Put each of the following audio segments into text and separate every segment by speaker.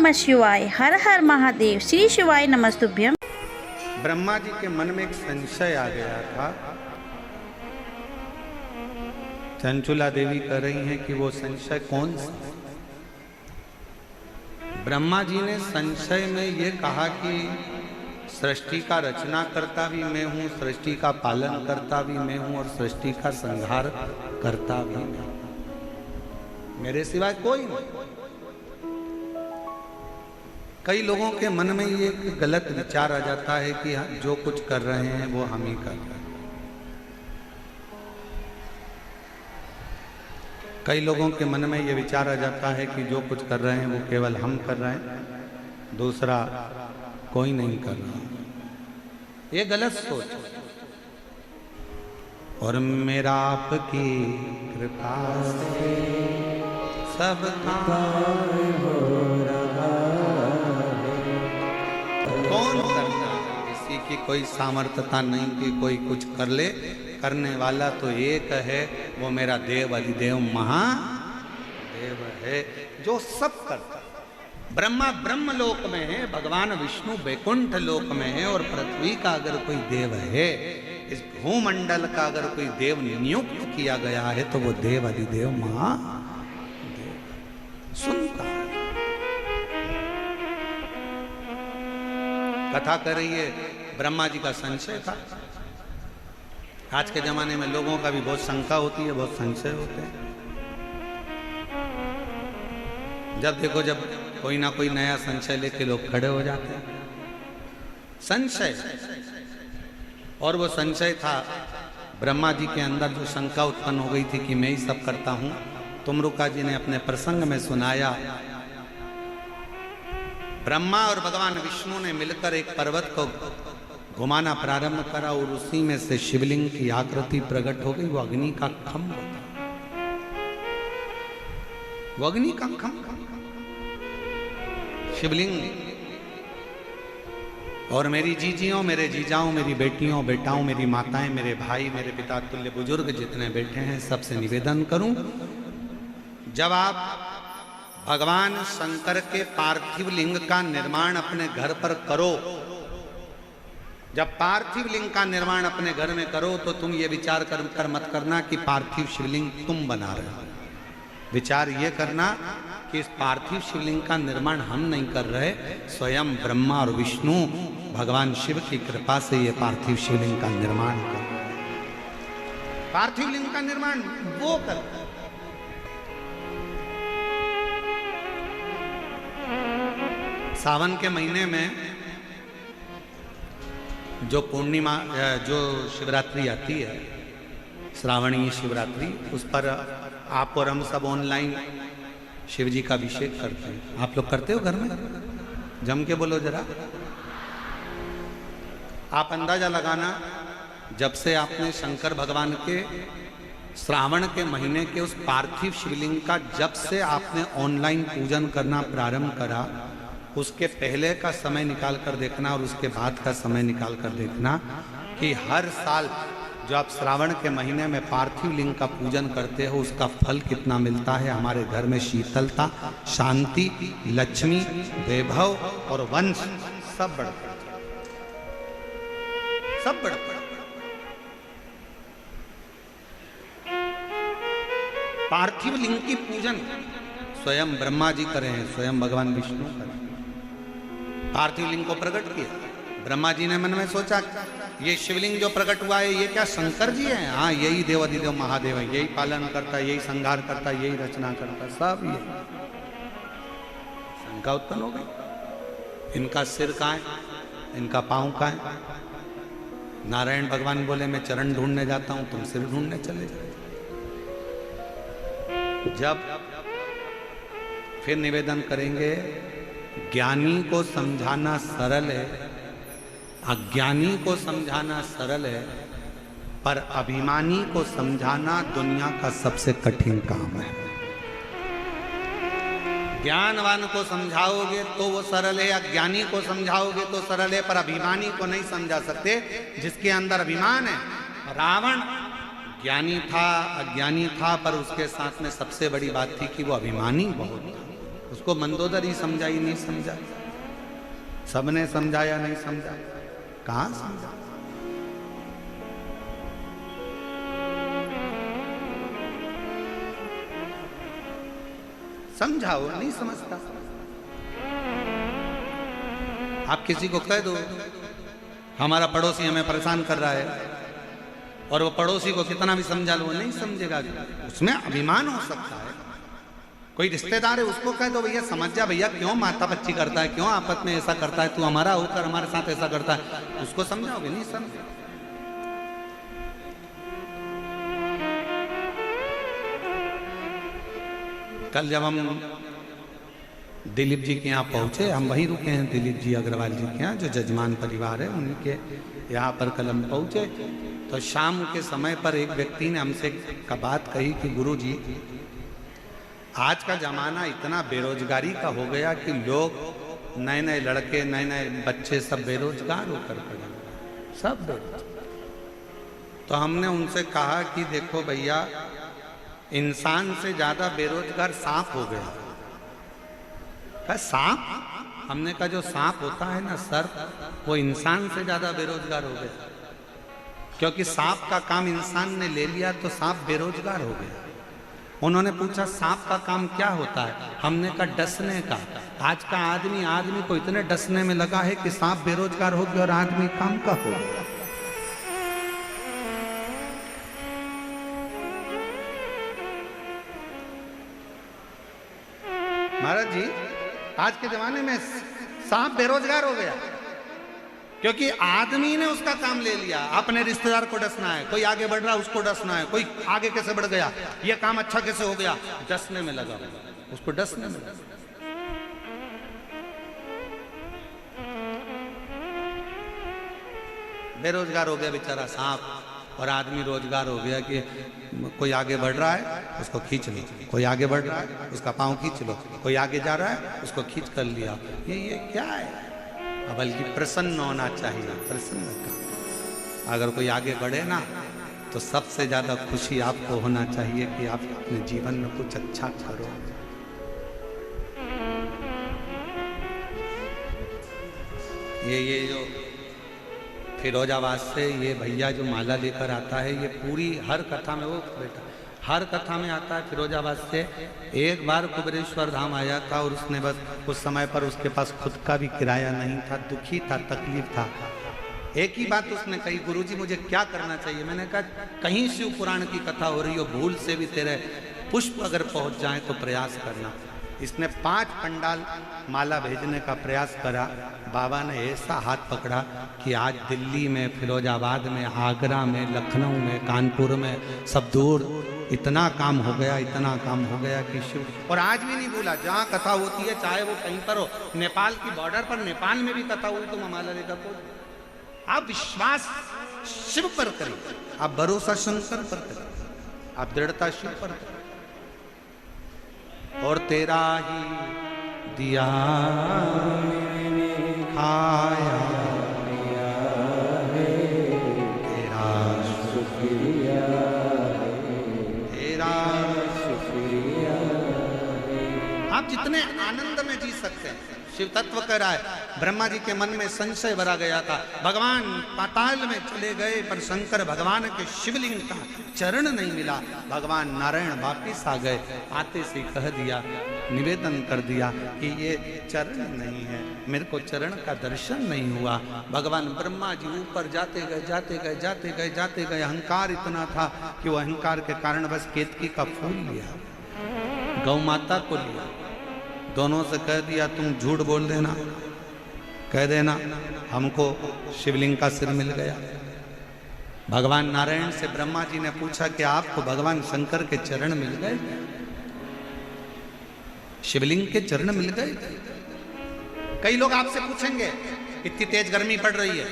Speaker 1: नमः शिवाय। हर हर महादेव। श्री शिवाय नमस्तुभ्यम।
Speaker 2: ब्रह्मा जी के मन में एक संशय आ गया था। चंचुला देवी कह रही हैं कि वो संशय कौन सा? ब्रह्मा जी ने संशय में ये कहा कि सृष्टि का रचना करता भी मैं हूँ, सृष्टि का पालन करता भी मैं हूँ और सृष्टि का संहार करता भी मैं, मेरे सिवाय कोई नहीं। कई लोगों के मन में ये एक गलत विचार आ जाता है कि जो कुछ कर रहे हैं वो हम ही कर रहे हैं। कई लोगों के मन में ये विचार आ जाता है कि जो कुछ कर रहे हैं वो केवल हम कर रहे हैं, दूसरा कोई नहीं कर रहा। ये गलत सोच। और मेरा आपकी कृपा से सब काम हो रहा है। कौन करता है? किसी की कोई सामर्थ्यता नहीं कि कोई कुछ कर ले। करने वाला तो एक है, वो मेरा देव अधिदेव महादेव है जो सब करता है। ब्रह्मा ब्रह्म लोक में है, भगवान विष्णु बैकुंठ लोक में है, और पृथ्वी का अगर कोई देव है, इस भूमंडल का अगर कोई देव नियुक्त किया गया है तो वो देव अधिदेव महादेव सुनता है। कथा कर रही है, ब्रह्मा जी का संशय था। आज के जमाने में लोगों का भी बहुत शंका होती है, बहुत संशय होते हैं। जब देखो जब कोई ना कोई नया संशय लेके लोग खड़े हो जाते हैं। संशय, और वो संशय था ब्रह्मा जी के अंदर जो शंका उत्पन्न हो गई थी कि मैं ही सब करता हूं। तुमरुका जी ने अपने प्रसंग में सुनाया, ब्रह्मा और भगवान विष्णु ने मिलकर एक पर्वत को घुमाना प्रारंभ करा और उसी में से शिवलिंग की आकृति प्रकट हो गई। वो अग्नि का खम्भ था, वो अग्नि का खम्भ शिवलिंग। और मेरी जीजियों, मेरे जीजाओं, मेरी बेटियों, बेटाओं, मेरी माताएं, मेरे भाई, मेरे पिता तुल्य बुजुर्ग जितने बैठे हैं, सबसे निवेदन करूं, जब आप भगवान शंकर के पार्थिव लिंग का निर्माण अपने घर पर करो, जब पार्थिव लिंग का निर्माण अपने घर में करो तो तुम ये विचार कर मत करना कि पार्थिव शिवलिंग तुम बना रहे हो। विचार ये करना कि इस पार्थिव शिवलिंग का निर्माण हम नहीं कर रहे, स्वयं ब्रह्मा और विष्णु भगवान शिव की कृपा से ये पार्थिव शिवलिंग का निर्माण कर रहे हैं। पार्थिव लिंग का निर्माण वो कर रहे हैं। सावन के महीने में जो पूर्णिमा, जो शिवरात्रि आती है, श्रावणी शिवरात्रि, उस पर आप और हम सब ऑनलाइन शिव जी का अभिषेक करते हैं। आप लोग करते हो घर में? जम के बोलो जरा। आप अंदाजा लगाना, जब से आपने शंकर भगवान के श्रावण के महीने के उस पार्थिव शिवलिंग का जब से आपने ऑनलाइन पूजन करना प्रारंभ करा, उसके पहले का समय निकाल कर देखना और उसके बाद का समय निकाल कर देखना कि हर साल जो आप श्रावण के महीने में पार्थिव लिंग का पूजन करते हो, उसका फल कितना मिलता है। हमारे घर में शीतलता, शांति, लक्ष्मी, वैभव और वंश सब बढ़ता, सब बढ़ता। पार्थिव लिंग की पूजन स्वयं ब्रह्मा जी करे हैं, स्वयं भगवान विष्णु करे। पार्थिव लिंग को प्रकट किया। ब्रह्मा जी ने मन में सोचा, ये शिवलिंग जो प्रकट हुआ है ये क्या शंकर जी हैं? हाँ, यही देवाधिदेव महादेव है, यही पालन करता, यही संहार करता, यही रचना करता, सब ये। शंका उत्पन्न हो गई, इनका सिर कहाँ है, इनका पांव कहाँ है? नारायण भगवान बोले, मैं चरण ढूंढने जाता हूं, तुम सिर ढूंढने चले जाओ। जब फिर निवेदन करेंगे, ज्ञानी को समझाना सरल है, अज्ञानी को समझाना सरल है, पर अभिमानी को समझाना दुनिया का सबसे कठिन काम है। ज्ञानवान को समझाओगे तो वो सरल है, अज्ञानी को समझाओगे तो सरल है, पर अभिमानी को नहीं समझा सकते जिसके अंदर अभिमान है। रावण ज्ञानी था, अज्ञानी था, पर उसके साथ में सबसे बड़ी बात थी कि वो अभिमानी बहुत था। उसको मंदोदरी समझा ही नहीं समझा, सबने समझाया नहीं समझा, कहां समझा। समझाओ, नहीं समझता। आप किसी को कह दो हमारा पड़ोसी हमें परेशान कर रहा है, और वो पड़ोसी को कितना भी समझा लो वो नहीं समझेगा, उसमें अभिमान हो सकता है। कोई रिश्तेदार है उसको कह दो भैया समझ जा, भैया क्यों माता बच्ची करता है, क्यों आपस में ऐसा करता है, तू हमारा होकर हमारे साथ ऐसा करता है, उसको समझाओगे नहीं समझे। कल जब हम दिलीप जी के यहाँ पहुंचे, हम वहीं रुके हैं दिलीप जी अग्रवाल जी के यहाँ जो जजमान परिवार है उनके यहाँ पर कल हम पहुंचे, तो शाम के समय पर एक व्यक्ति ने हमसे का बात कही कि गुरुजी आज का जमाना इतना बेरोजगारी का हो गया कि लोग नए नए लड़के नए नए बच्चे सब बेरोजगार होकर पड़े, सब बेरोजगार। तो हमने उनसे कहा कि देखो भैया इंसान से ज्यादा बेरोजगार सांप हो गया। सांप, हमने कहा जो सांप होता है ना सर्प, वो इंसान से ज्यादा बेरोजगार हो गया, क्योंकि सांप का काम इंसान ने ले लिया तो सांप बेरोजगार हो गया। उन्होंने पूछा सांप का काम क्या होता है, हमने कहा डसने का। आज का आदमी को इतने डसने में लगा है कि सांप बेरोजगार हो गया और आदमी काम का हो गया। महाराज जी आज के जमाने में सांप बेरोजगार हो गया क्योंकि आदमी ने उसका काम ले लिया। अपने रिश्तेदार को डसना है, कोई आगे बढ़ रहा है उसको डसना है, कोई आगे कैसे बढ़ गया, ये काम अच्छा कैसे हो गया, डसने में लगा, उसको डसने में लगा। बेरोजगार हो गया बेचारा सांप, और आदमी रोजगार हो गया कि कोई आगे बढ़ रहा है उसको खींच लो, कोई आगे बढ़ रहा है उसका पांव खींच लो, कोई आगे जा रहा है उसको खींच कर लिया। ये क्या है? बल्कि प्रसन्न होना चाहिए, प्रसन्न का। अगर कोई आगे बढ़े ना तो सबसे ज्यादा खुशी आपको होना चाहिए कि आप अपने जीवन में कुछ अच्छा करो। ये जो फिरोजाबाद से ये भैया जो माला लेकर आता है, ये पूरी हर कथा में, वो बेटा हर कथा में आता है फिरोजाबाद से। एक बार कुबेरेश्वर धाम आया था और उसने बस उस समय पर उसके पास खुद का भी किराया नहीं था, दुखी था, तकलीफ था। एक ही बात उसने कही, गुरुजी मुझे क्या करना चाहिए। मैंने कहा कहीं शिव पुराण की कथा हो रही हो, भूल से भी तेरे पुष्प अगर पहुंच जाए तो प्रयास करना। इसने 5 पंडाल माला भेजने का प्रयास करा। बाबा ने ऐसा हाथ पकड़ा कि आज दिल्ली में, फिरोजाबाद में, आगरा में, लखनऊ में, कानपुर में, सब दूर इतना काम हो गया, इतना काम हो गया कि शिव। और आज भी नहीं भूला, जहाँ कथा होती है चाहे वो कहीं पर हो, नेपाल की बॉर्डर पर, नेपाल में भी कथा हुई तो माला लेकर पहुंच। आप विश्वास शिव पर करें, आप भरोसा शंकर पर करें, आप दृढ़ता शिव पर करें। और तेरा ही दिया खाया तेरा शुक्रिया, तेरा शुक्रिया। आप जितने आनंद में जी सकते हैं, शिव तत्व कह रहा है। ब्रह्मा जी के मन में संशय भरा गया था, भगवान पाताल में चले गए पर शंकर भगवान के शिवलिंग का चरण नहीं मिला। भगवान नारायण वापिस आ गए, आते से कह दिया, निवेदन कर दिया कि ये चरण नहीं है, मेरे को चरण का दर्शन नहीं हुआ। भगवान ब्रह्मा जी ऊपर जाते गए, जाते गए, जाते गए, जाते गए। अहंकार इतना था कि वो अहंकार के कारण बस केतकी का फूल लिया, गौ माता को लिया, दोनों से कह दिया तुम झूठ बोल देना, कह देना हमको शिवलिंग का सिर मिल गया। भगवान नारायण से ब्रह्मा जी ने पूछा कि आपको भगवान शंकर के चरण मिल गए, शिवलिंग के चरण मिल गए? कई लोग आपसे पूछेंगे इतनी तेज गर्मी पड़ रही है,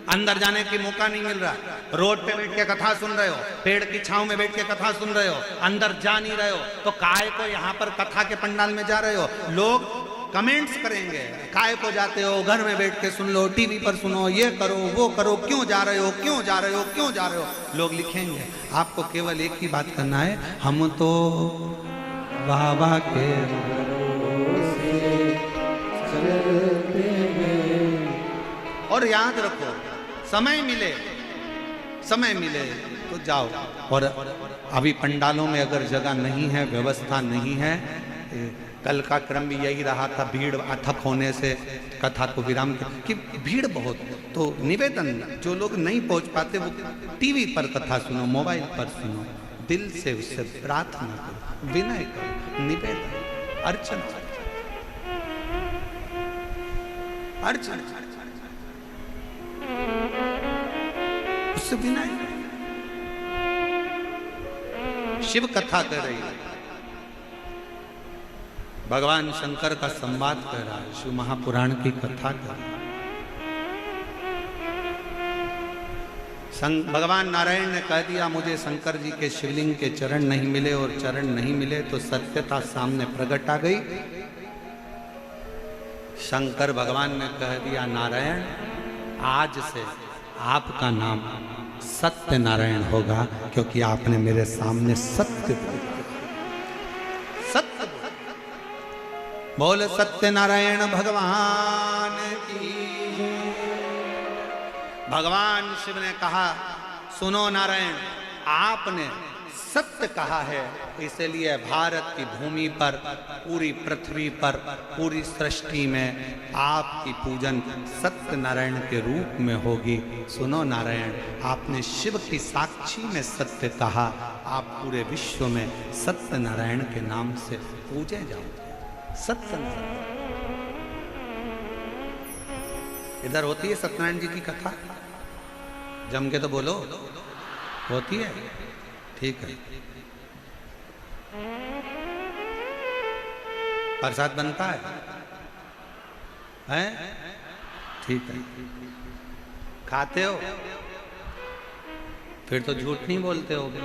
Speaker 2: अंदर जाने की मौका नहीं मिल रहा, रोड पे बैठ के कथा सुन रहे हो, पेड़ की छांव में बैठ के कथा सुन रहे हो, अंदर जा नहीं रहे हो, तो काहे को यहाँ पर कथा के पंडाल में जा रहे हो? लोग कमेंट्स करेंगे, काहे को जाते हो, घर में बैठ के सुन लो, टीवी पर सुनो, ये करो वो करो, क्यों जा रहे हो, क्यों जा रहे हो, क्यों जा रहे हो? लोग लिखेंगे। आपको केवल एक ही बात करना है, हम तो बाबा के
Speaker 3: चलते हैं।
Speaker 2: और याद रखो, समय मिले तो जाओ। और अभी पंडालों में अगर जगह नहीं है, व्यवस्था नहीं है, कल का क्रम भी यही रहा था, भीड़ अथक होने से कथा को विराम कि भीड़ बहुत। तो निवेदन, जो लोग नहीं पहुंच पाते वो टीवी पर कथा सुनो, मोबाइल पर सुनो, दिल से उससे प्रार्थना करो, विनय करो, निवेदन, अर्चना उससे विनय। शिव कथा कर रही है, भगवान शंकर का संवाद कर रहा है, शिव महापुराण की कथा कर रहा है। भगवान नारायण ने कह दिया, मुझे शंकर जी के शिवलिंग के चरण नहीं मिले, और चरण नहीं मिले तो सत्यता सामने प्रकट आ गई। शंकर भगवान ने कह दिया, नारायण आज से आपका नाम सत्य नारायण होगा, क्योंकि आपने मेरे सामने सत्य बोला। सत्य बोल सत्य नारायण भगवान की। भगवान शिव ने कहा, सुनो नारायण, आपने सत्य कहा है, इसलिए भारत की भूमि पर, पूरी पृथ्वी पर, पूरी सृष्टि में आपकी पूजन सत्य नारायण के रूप में होगी। सुनो नारायण, आपने शिव की साक्षी में सत्य कहा, आप पूरे विश्व में सत्य नारायण के नाम से पूजे जाओगे। सत्य नारायण इधर होती है सत्यनारायण जी की कथा, जम के तो बोलो, होती है? ठीक है। प्रसाद बनता है? ठीक है। खाते हो? फिर तो झूठ नहीं बोलते होगे,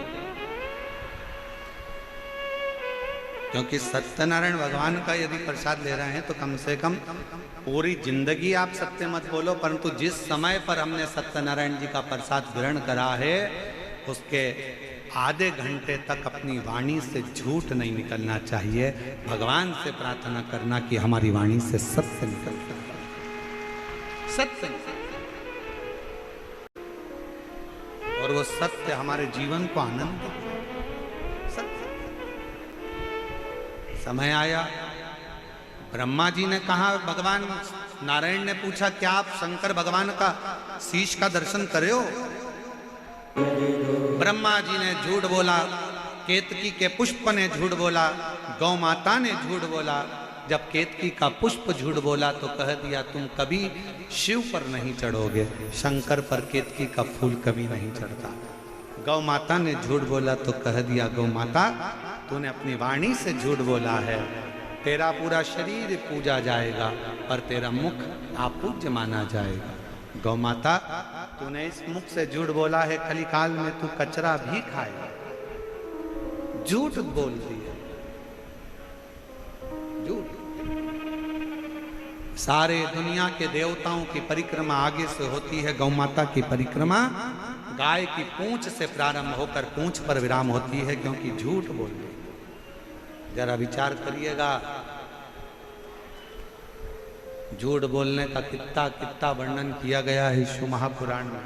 Speaker 2: क्योंकि सत्यनारायण भगवान का यदि प्रसाद ले रहे हैं तो कम से कम पूरी जिंदगी आप सत्य मत बोलो, परंतु जिस समय पर हमने सत्यनारायण जी का प्रसाद ग्रहण करा है उसके आधे घंटे तक अपनी वाणी से झूठ नहीं निकलना चाहिए। भगवान से प्रार्थना करना कि हमारी वाणी से सत्य निकल, सत्य, और वो सत्य हमारे जीवन को आनंद दे। सत्य। समय आया, ब्रह्मा जी ने कहा, भगवान नारायण ने पूछा, क्या आप शंकर भगवान का शीश का दर्शन करे हो? ब्रह्मा जी ने झूठ बोला, केतकी के पुष्प ने झूठ बोला, गौ माता ने झूठ बोला। जब केतकी का पुष्प झूठ बोला तो कह दिया, तुम कभी शिव पर नहीं चढ़ोगे, शंकर पर केतकी का फूल कभी नहीं चढ़ता। गौ माता ने झूठ बोला तो कह दिया, गौ माता तूने अपनी वाणी से झूठ बोला है, तेरा पूरा शरीर पूजा जाएगा पर तेरा मुख अपूज्य माना जाएगा। गौ माता तूने इस मुख से झूठ बोला है, कलिकाल में तू कचरा भी खाएगा। झूठ बोल दिया, झूठ। सारे दुनिया के देवताओं की परिक्रमा आगे से होती है, गौ माता की परिक्रमा गाय की पूंछ से प्रारंभ होकर पूंछ पर विराम होती है, क्योंकि झूठ बोल रही। जरा विचार करिएगा, झूठ बोलने का कितना वर्णन किया गया है शिव महापुराण में।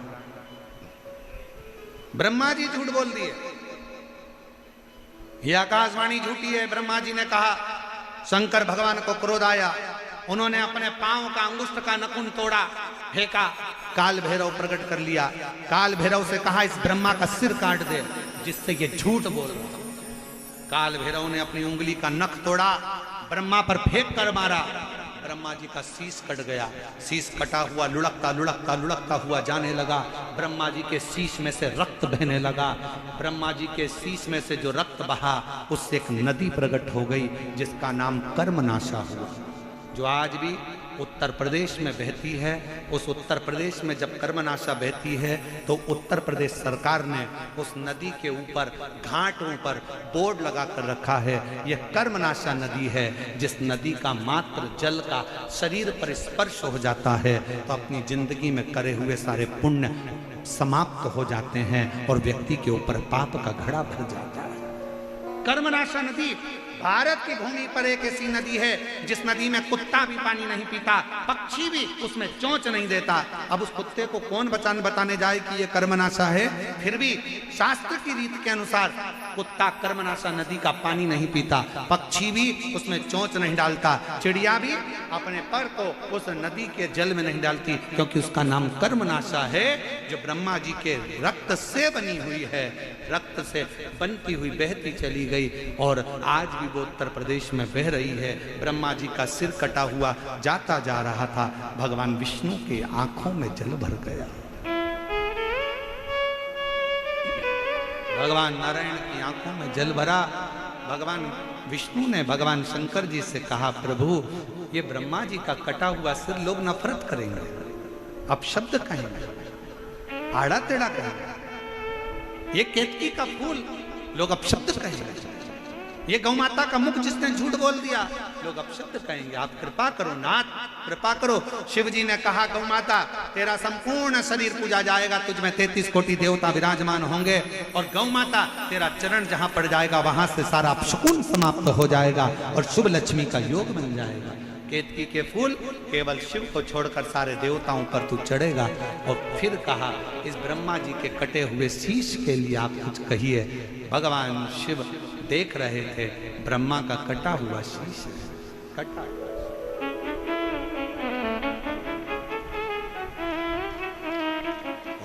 Speaker 2: ब्रह्मा जी झूठ बोल दिए, ये आकाशवाणी झूठी है। ब्रह्मा जी ने कहा, शंकर भगवान को क्रोध आया, उन्होंने अपने पांव का अंगुष्ठ का नखून तोड़ा, फेंका, काल भैरव प्रकट कर लिया। काल भैरव से कहा, इस ब्रह्मा का सिर काट दे, जिससे ये झूठ बोल रहा। काल भैरव ने अपनी उंगली का नख तोड़ा, ब्रह्मा पर फेंक कर मारा, ब्रह्मा जी का शीश कट गया। शीश कटा हुआ लुढ़कता हुआ जाने लगा। ब्रह्मा जी के शीश में से रक्त बहने लगा। ब्रह्मा जी के शीश में से जो रक्त बहा, उससे एक नदी प्रकट हो गई, जिसका नाम कर्मनाशा हुआ, जो आज भी उत्तर प्रदेश में बहती है। उस उत्तर प्रदेश में जब कर्मनाशा बहती है तो उत्तर प्रदेश सरकार ने उस नदी के ऊपर घाटों पर बोर्ड लगा कर रखा है, यह कर्मनाशा नदी है। जिस नदी का मात्र जल का शरीर पर स्पर्श हो जाता है तो अपनी जिंदगी में करे हुए सारे पुण्य समाप्त हो जाते हैं और व्यक्ति के ऊपर पाप का घड़ा भर जाता है। कर्मनाशा नदी भारत की भूमि पर एक ऐसी नदी है जिस नदी में कुत्ता भी पानी नहीं पीता, पक्षी भी उसमें चोंच नहीं देता। अब उस कुत्ते को कौन बताने जाए कि ये कर्मनाशा है? फिर भी शास्त्र की रीत के अनुसार कुत्ता कर्मनाशा नदी का पानी नहीं पीता, पक्षी भी उसमें चोंच नहीं डालता, चिड़िया भी अपने पर को उस नदी के जल में नहीं डालती, क्योंकि उसका नाम कर्मनाशा है, जो ब्रह्मा जी के रक्त से बनी हुई है, रक्त से बनती हुई बहती चली गई और आज भी वो उत्तर प्रदेश में बह रही है। ब्रह्मा जी का सिर कटा हुआ जाता जा रहा था, भगवान विष्णु के आंखों में जल भर गया। भगवान नारायण की आंखों में जल भरा। भगवान विष्णु ने भगवान शंकर जी से कहा, प्रभु ये ब्रह्मा जी का कटा हुआ सिर लोग नफरत करेंगे, अपशब्द कहेंगे, आड़ा टेढ़ा कहेंगे, ये केतकी का फूल लोग अपशब्द कहेंगे, ये गौ माता का मुख जिसने झूठ बोल दिया लोग अपशब्द कहेंगे, आप कृपा करो नाथ, कृपा करो। शिव जी ने कहा, गौ माता तेरा संपूर्ण शरीर पूजा जाएगा, तुझ में 33 कोटि देवता विराजमान होंगे और गौ माता तेरा चरण जहां पड़ जाएगा वहां से सारा अपशकुन समाप्त हो जाएगा और शुभ लक्ष्मी का योग बन जाएगा। केतकी के फूल केवल शिव को छोड़कर सारे देवताओं पर तू चढ़ेगा। और फिर कहा, इस ब्रह्मा जी के कटे हुए शीश के लिए आप कुछ कहिए। भगवान शिव देख रहे थे, ब्रह्मा का कटा हुआ शीश कटा।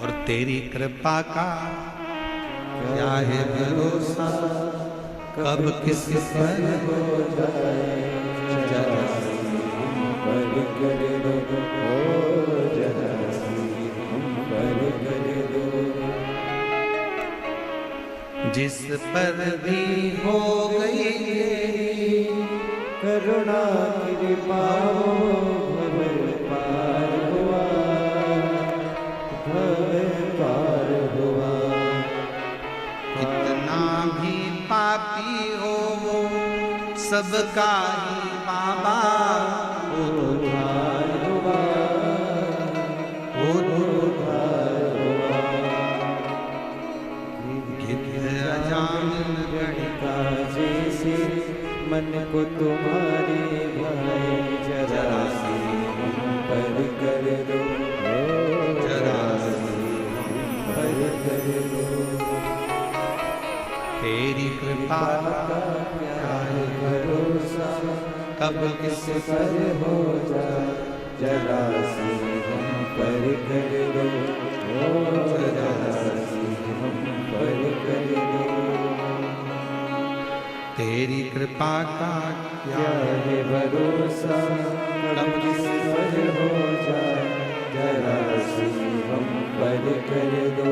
Speaker 2: और तेरी कृपा का क्या है भरोसा, कब किस पर हो जाए जरा हम पर कर दो, जरा हम पर कर दो। जिस पर भी हो गई करुणा कृपा भव पार हुआ, भव पार हुआ। कितना भी पापी हो सबका ही बाबा उद्धार हुआ, उद्धार हुआ। गणिका जैसे मन को तुम्हारे भाई, जरा सी हम पर कर दो, जरा सी हम पर कर दो। तेरी कृपा का क्या है भरोसा, कब किस पर हो जाए जरा सी हम पर कर दो, जरा सी हम पर कर दो। तेरी कृपा का क्या है भरोसा, कब किस पर हो जाए जरा सी हम पर कर दो,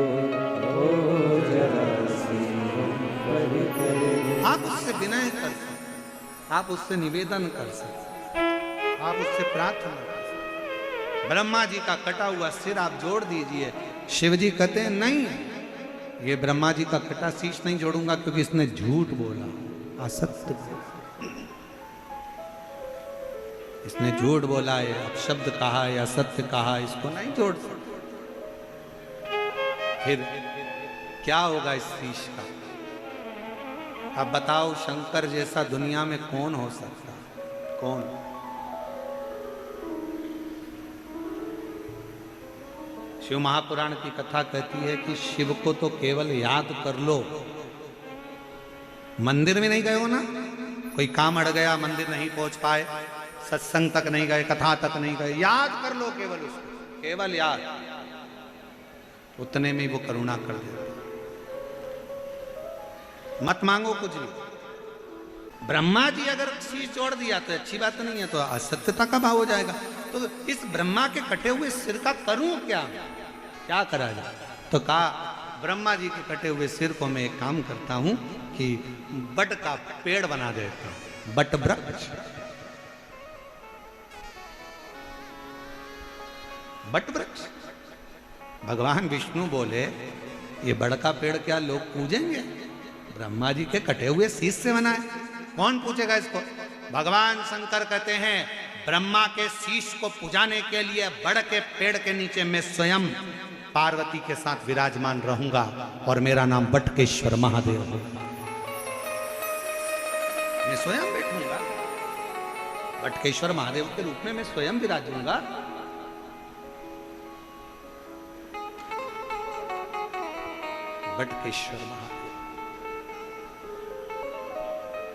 Speaker 2: जरा सी हम पर कर दो। आप उससे विनय कर सकते, आप उससे निवेदन कर सकते, आप उससे प्रार्थना कर सकते। ब्रह्मा जी का कटा हुआ सिर आप जोड़ दीजिए। शिव जी कहते हैं नहीं, ये ब्रह्मा जी का कटा शीश नहीं जोड़ूंगा, क्योंकि इसने झूठ बोला, असत्य, इसने झूठ बोला है, अपशब्द कहा है, असत्य कहा, इसको नहीं जोड़ सकते। फिर क्या होगा इस शीश का? अब बताओ, शंकर जैसा दुनिया में कौन हो सकता? कौन? शिव महापुराण की कथा कहती है कि शिव को तो केवल याद कर लो। मंदिर में नहीं गए हो ना, कोई काम अड़ गया, मंदिर नहीं पहुंच पाए, सत्संग तक नहीं गए, कथा तक नहीं गए, याद कर लो केवल उसको, केवल याद, उतने में वो करुणा कर देते। मत मांगो कुछ भी। ब्रह्मा जी अगर शीश जोड़ दिया तो अच्छी बात नहीं है, तो असत्यता का भाव हो जाएगा। तो इस ब्रह्मा के कटे हुए सिर का करूं क्या, क्या करा जाए? तो कहा, ब्रह्मा जी के कटे हुए सिर को मैं एक काम करता हूं कि बट का पेड़ बना देता हूं, बट वृक्ष, बट वृक्ष। भगवान विष्णु बोले, ये बड़ का पेड़ क्या लोग पूजेंगे? ब्रह्मा जी के कटे हुए शीश से बना है, कौन पूछेगा इसको? भगवान शंकर कहते हैं, ब्रह्मा के शीश को पुजाने के लिए बड़ के पेड़ के नीचे मैं स्वयं पार्वती के साथ विराजमान रहूंगा और मेरा नाम बटकेश्वर महादेव होगा। मैं स्वयं बैठूंगा, बटकेश्वर महादेव के रूप में मैं स्वयं विराजूंगा। बटकेश्वर महादेव,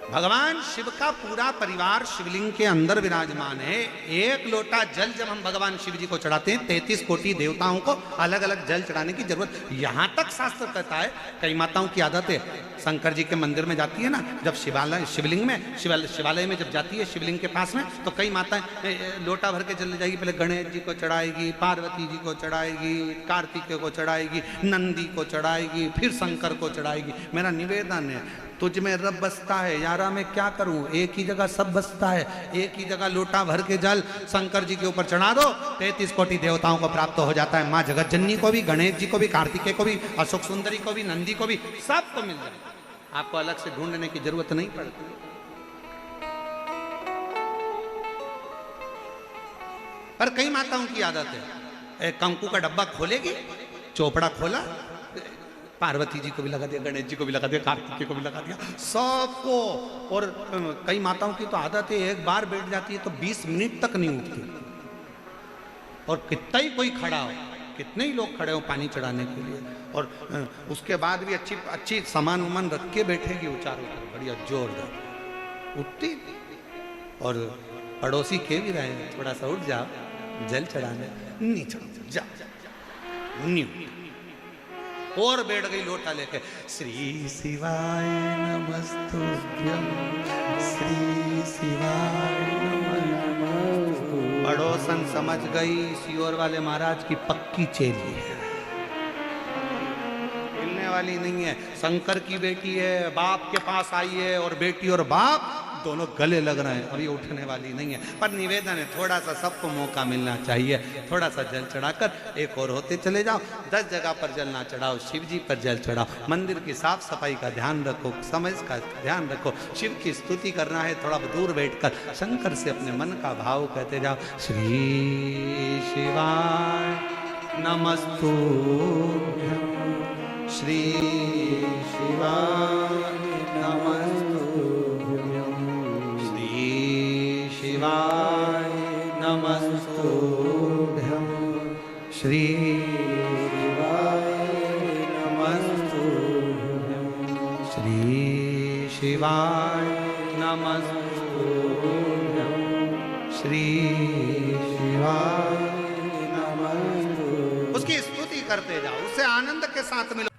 Speaker 2: भगवान शिव का पूरा परिवार शिवलिंग के अंदर विराजमान है। एक लोटा जल जब हम भगवान शिव जी को चढ़ाते हैं, 33 कोटि देवताओं को अलग अलग जल चढ़ाने की जरूरत। यहां तक शास्त्र कहता है, कई माताओं की आदत है, शंकर जी के मंदिर में जाती है ना, जब शिवलिंग में शिवालय में जब जाती है शिवलिंग के पास में, तो कई माताएं लोटा भर के जल ले जाएगी। पहले गणेश जी को चढ़ाएगी, पार्वती जी को चढ़ाएगी, कार्तिकेय को चढ़ाएगी, नंदी को चढ़ाएगी, फिर शंकर को चढ़ाएगी। मेरा निवेदन है, तुझ में रब बसता है यारा, मैं क्या करूं, एक ही जगह सब बसता है, एक ही जगह लोटा भर के जल शंकर जी के ऊपर चढ़ा दो, 33 कोटि देवताओं को प्राप्त हो जाता है। माँ जगत जननी को भी, गणेश जी को भी, कार्तिकेय को भी, अशोक सुंदरी को भी, नंदी को भी, सबको मिल जाए। आपको अलग से ढूंढने की जरूरत नहीं पड़ती। पर कई माताओं की आदत है, कंकु का डब्बा खोलेगी, चोपड़ा खोला, पार्वती जी को भी लगा दिया, गणेश जी को भी लगा दिया, कार्तिकेय को भी लगा दिया, सबको। और कई माताओं की तो आदत है, एक बार बैठ जाती है तो 20 मिनट तक नहीं उठती। और कितना ही कोई खड़ा हो, कितने ही लोग खड़े हो पानी चढ़ाने के लिए, और उसके बाद भी अच्छी सामान उमान रख के बैठेगी, उचार बढ़िया जोरदार उठती। और पड़ोसी के भी रहे, थोड़ा सा उठ जाओ, जल चढ़ाने, नहीं चढ़ो, जाओ, नहीं। और बैठ गई लोटा लेके, श्री शिवाय नमस्तुभ्यं, श्री शिवाय नमस्तुभ्यं। पड़ोसन समझ गई सियोर वाले महाराज की पक्की चेली है, हिलने वाली नहीं है। शंकर की बेटी है, बाप के पास आई है, और बेटी और बाप दोनों गले लग रहे हैं, अभी उठने वाली नहीं है। पर निवेदन है, थोड़ा सा सबको मौका मिलना चाहिए, थोड़ा सा जल चढ़ाकर एक और होते चले जाओ। 10 जगह पर जल ना चढ़ाओ, शिव जी पर जल चढ़ाओ। मंदिर की साफ सफाई का ध्यान रखो, समय का ध्यान रखो। शिव की स्तुति करना है, थोड़ा दूर बैठकर शंकर से अपने मन का भाव कहते जाओ, श्री शिवाय नमस्तुभ्यं, श्री शिवाय नमस्तुभ्यं, शिवाय नमस्तुभ्यं, श्री शिवाय नमस्तुभ्यं, श्री शिवाय नमस्तुभ्यं, श्री शिवाय नमस्तुभ्यं। उसकी स्तुति करते जाओ, उससे आनंद के साथ मिलो।